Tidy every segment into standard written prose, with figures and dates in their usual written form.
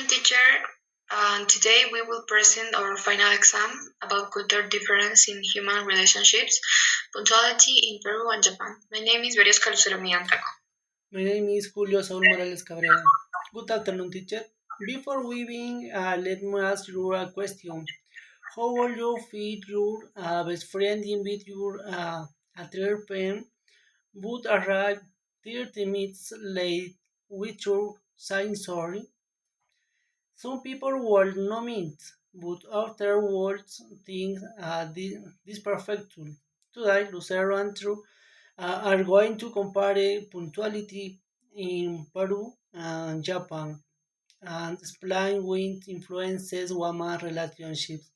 afternoon, teacher. Today we will present our final exam about cultural difference in human relationships, punctuality in Peru and Japan. My name is Verios Calucero Miantaco. My name is Julio Saul Morales Cabrera. Good afternoon, teacher. Before we begin, let me ask you a question. How will you feel your best friend invite you a 3 p.m. but arrive 30 minutes late with your saying sorry? Some people will not meet, but afterwards think this perfect tool. Today, Lucero and True are going to compare punctuality in Peru and Japan and explain which influences women relationships.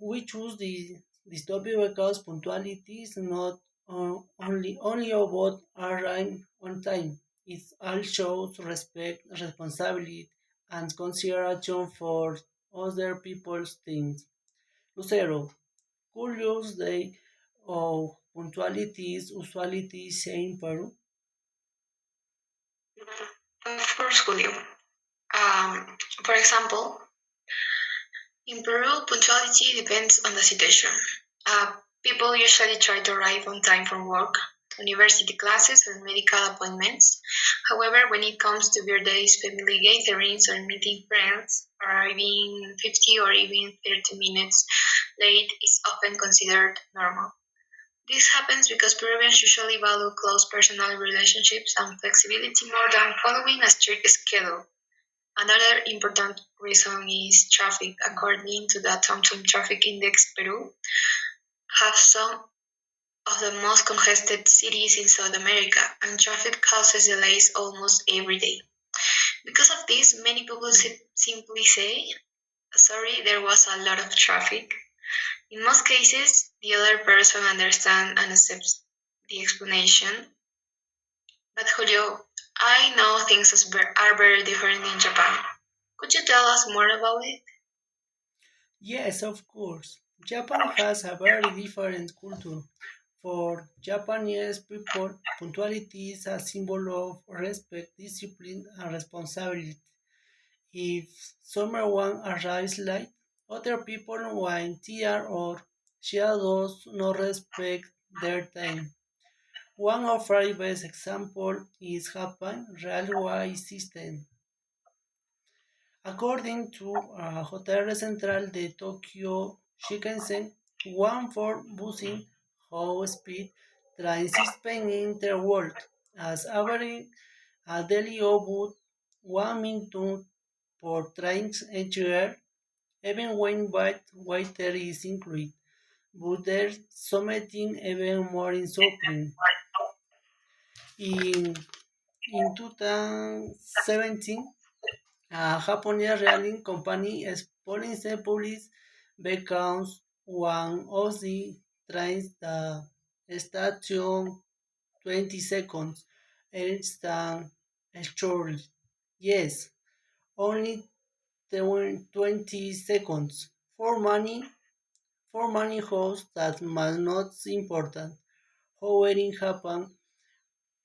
We choose this topic because punctuality is not only about arriving on time. It also shows respect, responsibility, and consideration for other people's things. Lucero, curious day of punctuality is usually the same Peru. Of course, Julio. For example, in Peru, punctuality depends on the situation. People usually try to arrive on time for work, university classes, or medical appointments. However, when it comes to birthdays, family gatherings, or meeting friends, arriving 50 or even 30 minutes late is often considered normal. This happens because Peruvians usually value close personal relationships and flexibility more than following a strict schedule. Another important reason is traffic. According to the TomTom Traffic Index, Peru have some of the most congested cities in South America, and traffic causes delays almost every day. Because of this, many people simply say, sorry, there was a lot of traffic. In most cases, the other person understands and accepts the explanation. But Julio, I know things are very different in Japan. Could you tell us more about it? Yes, of course. Japan has a very different culture. For Japanese people, punctuality is a symbol of respect, discipline, and responsibility. If someone arrives late, other people want tear or she does not respect their time. One of the best examples is Japan railway system. According to Hotel Central de Tokyo Shinkansen, one for busing high speed trains is in the world as averaging a daily about 1 minute per trains each year, even when bad weather is included. But there's something even more insulting. In, in 2017, a Japanese railing company police becomes one of the trains the station 20 seconds each than shortly. Yes, only 20 seconds. For money hosts that must not important. However, in Japan,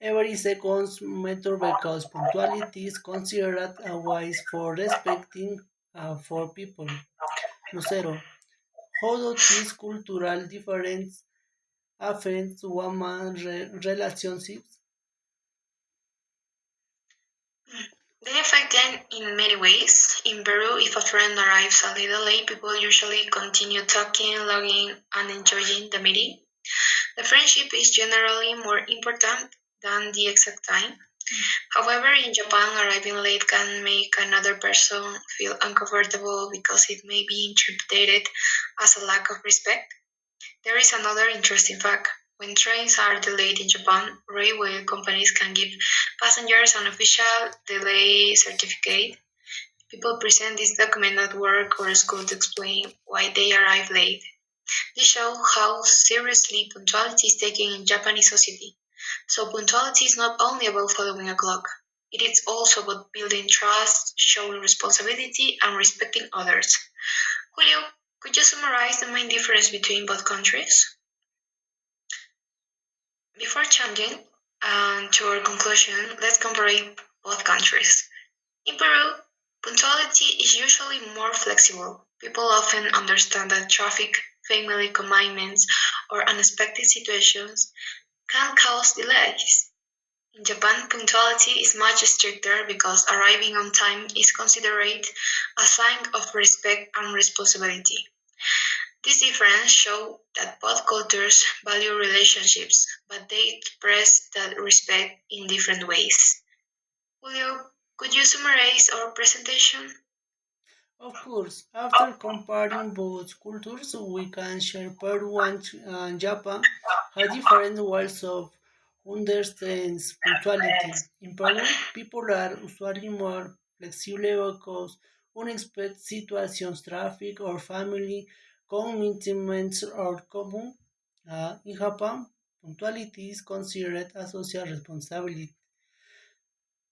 every second matter because punctuality is considered a wise for respecting for people. Lucero, how do these cultural differences affect woman relationships? They affect them in many ways. In Peru, if a friend arrives a little late, people usually continue talking, logging, and enjoying the meeting. The friendship is generally more important than the exact time. However, in Japan, arriving late can make another person feel uncomfortable because it may be interpreted as a lack of respect. There is another interesting fact. When trains are delayed in Japan, railway companies can give passengers an official delay certificate. People present this document at work or school to explain why they arrive late. This shows how seriously punctuality is taken in Japanese society. So punctuality is not only about following a clock. It is also about building trust, showing responsibility, and respecting others. Julio, could you summarize the main difference between both countries? Before changing to our conclusion, let's compare both countries. In Peru, is usually more flexible. People often understand that traffic, family commitments, or unexpected situations can cause delays. In Japan, punctuality is much stricter because arriving on time is considered a sign of respect and responsibility. This difference shows that both cultures value relationships, but they express that respect in different ways. Julio, could you summarize our presentation? Of course, after comparing both cultures, we can share Peru and Japan have different ways of understanding punctuality. In Peru, people are usually more flexible because unexpected situations, traffic or family commitments are common. In Japan, punctuality is considered a social responsibility.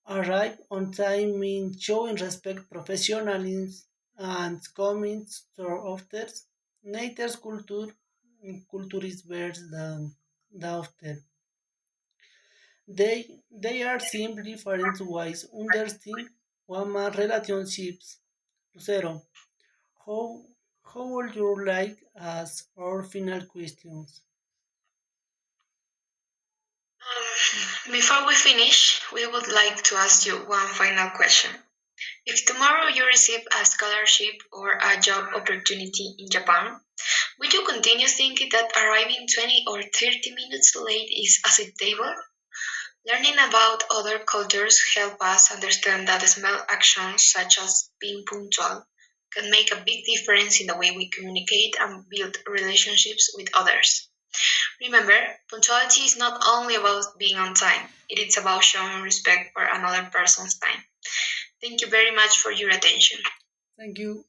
Arrive on time means showing respect, professionalism, and coming to others. Nature's culture is worse than the after. They are simply different ways understanding human relationships. Lucero, how how would you like as our final questions? Before we finish, we would like to ask you one final question. If tomorrow you receive a scholarship or a job opportunity in Japan, would you continue thinking that arriving 20 or 30 minutes late is acceptable? Learning about other cultures help us understand that small actions such as being punctual can make a big difference in the way we communicate and build relationships with others. Remember, punctuality is not only about being on time, it is about showing respect for another person's time. Thank you very much for your attention. Thank you.